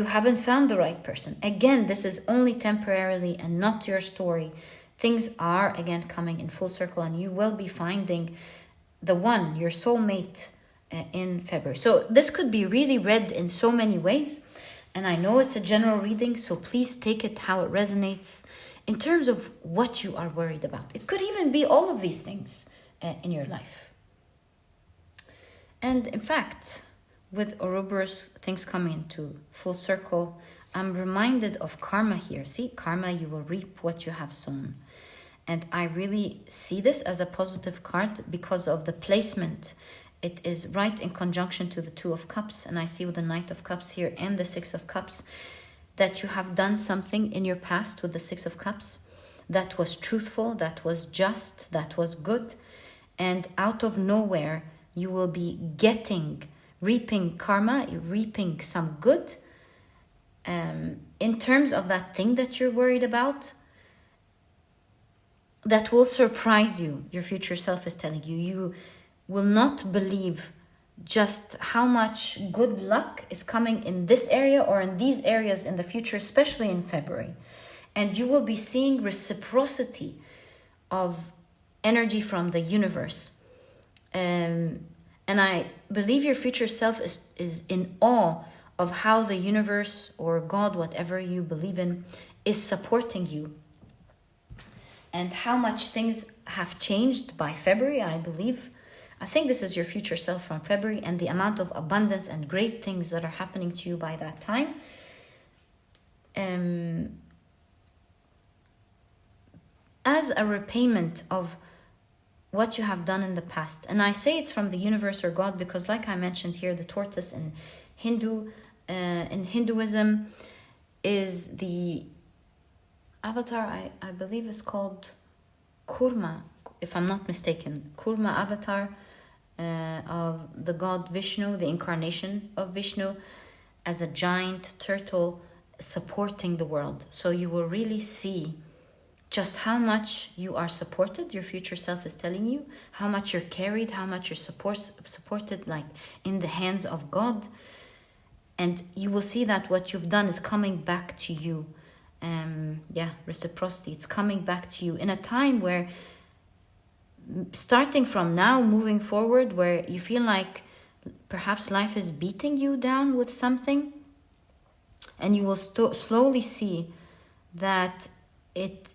haven't found the right person. Again, this is only temporarily and not your story. Things are again coming in full circle, and you will be finding the one, your soulmate, in February. So this could be really read in so many ways. And I know it's a general reading, so please take it how it resonates in terms of what you are worried about. It could even be all of these things in your life. And in fact, with Ouroboros, things coming into full circle, I'm reminded of karma here. See, karma, you will reap what you have sown. And I really see this as a positive card because of the placement. It is right in conjunction to the Two of Cups. And I see with the Knight of Cups here and the Six of Cups that you have done something in your past with the Six of Cups that was truthful, that was just, that was good. And out of nowhere, you will be reaping karma, reaping some good. In terms of that thing that you're worried about, that will surprise you. Your future self is telling you, you will not believe just how much good luck is coming in this area or in these areas in the future, especially in February. And you will be seeing reciprocity of energy from the universe. And I believe your future self is in awe of how the universe or God, whatever you believe in, is supporting you. And how much things have changed by February, I believe. I think this is your future self from February, and the amount of abundance and great things that are happening to you by that time. As a repayment of what you have done in the past. And I say it's from the universe or God because, like I mentioned here, the tortoise in Hinduism is the avatar, I believe it's called Kurma, if I'm not mistaken. Kurma avatar of the god Vishnu, the incarnation of Vishnu, as a giant turtle supporting the world. So you will really see just how much you are supported. Your future self is telling you how much you're carried, how much you're supported, like in the hands of God. And you will see that what you've done is coming back to you. Reciprocity, it's coming back to you in a time where, starting from now, moving forward, where you feel like perhaps life is beating you down with something, and you will slowly see that it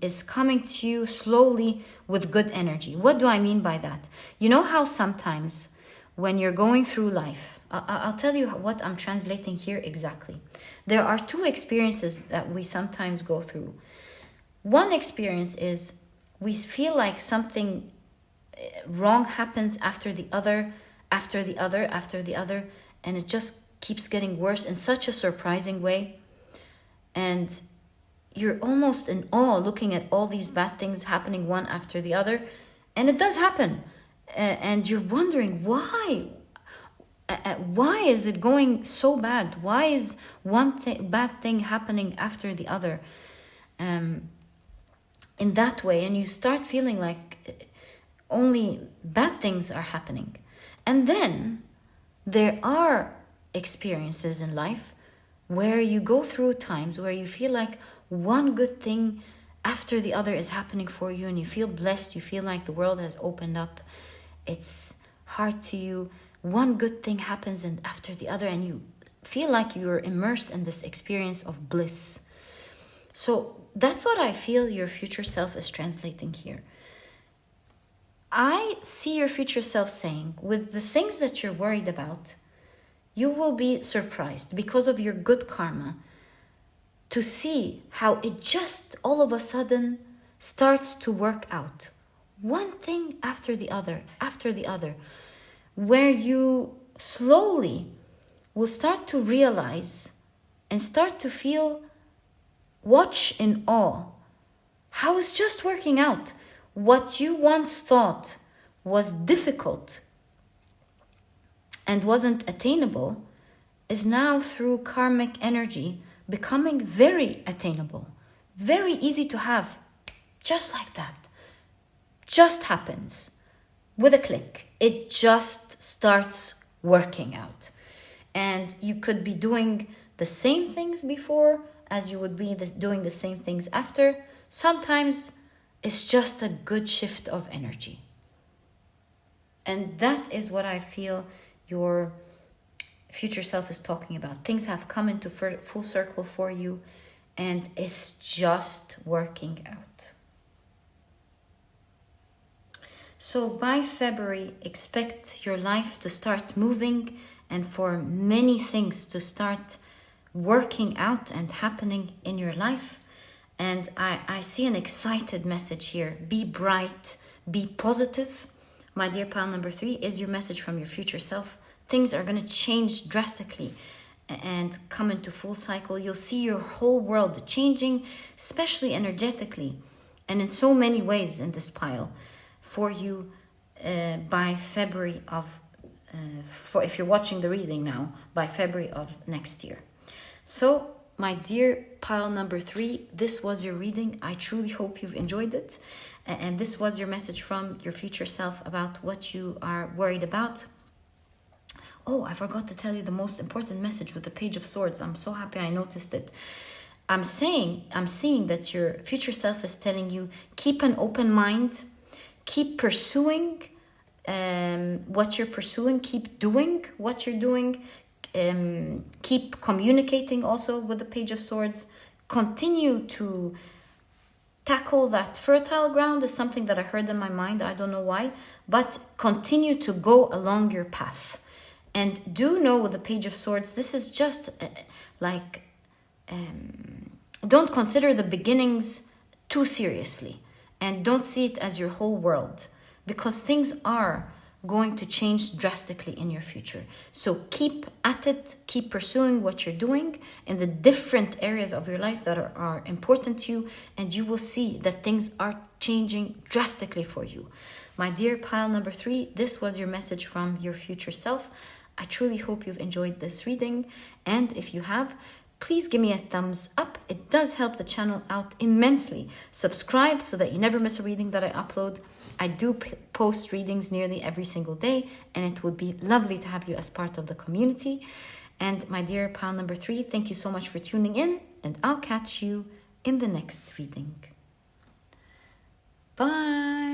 is coming to you slowly with good energy. What do I mean by that? You know how sometimes when you're going through life, I'll tell you what I'm translating here exactly. There are two experiences that we sometimes go through. One experience is we feel like something wrong happens after the other, and it just keeps getting worse in such a surprising way. And you're almost in awe looking at all these bad things happening one after the other. And it does happen. And you're wondering, why? Why is it going so bad? Why is one bad thing happening after the other in that way? And you start feeling like only bad things are happening. And then there are experiences in life where you go through times where you feel like one good thing after the other is happening for you, and you feel blessed. You feel like the world has opened up its heart to you. One good thing happens and after the other, and you feel like you're immersed in this experience of bliss. So that's what I feel your future self is translating here. I see your future self saying, with the things that you're worried about, you will be surprised because of your good karma to see how it just all of a sudden starts to work out. One thing after the other, where you slowly will start to realize and start to feel, watch in awe, how it's just working out. What you once thought was difficult and wasn't attainable is now, through karmic energy, becoming very attainable, very easy to have, just like that. Just happens with a click. It just starts working out. And you could be doing the same things before as you would be doing the same things after. Sometimes it's just a good shift of energy. And that is what I feel your future self is talking about. Things have come into full circle for you, and it's just working out. So by February, expect your life to start moving and for many things to start working out and happening in your life. And I see an excited message here. Be bright, be positive. My dear pile number 3 is your message from your future self. Things are going to change drastically and come into full cycle. You'll see your whole world changing, especially energetically and in so many ways in this pile for you by February of, if you're watching the reading now, by February of next year. So, my dear pile number 3, this was your reading. I truly hope you've enjoyed it. And this was your message from your future self about what you are worried about. Oh, I forgot to tell you the most important message with the Page of Swords. I'm so happy I noticed it. I'm seeing that your future self is telling you, keep an open mind, keep pursuing what you're pursuing, keep doing what you're doing, keep communicating also with the Page of Swords. Continue to tackle that fertile ground is something that I heard in my mind. I don't know why, but continue to go along your path. And do know with the Page of Swords, this is just don't consider the beginnings too seriously, and don't see it as your whole world, because things are going to change drastically in your future. So keep at it, keep pursuing what you're doing in the different areas of your life that are important to you, and you will see that things are changing drastically for you. My dear pile number 3, this was your message from your future self. I truly hope you've enjoyed this reading, and if you have, please give me a thumbs up. It does help the channel out immensely. Subscribe so that you never miss a reading that I upload. I do post readings nearly every single day, and it would be lovely to have you as part of the community. And my dear pile number 3, thank you so much for tuning in, and I'll catch you in the next reading. Bye.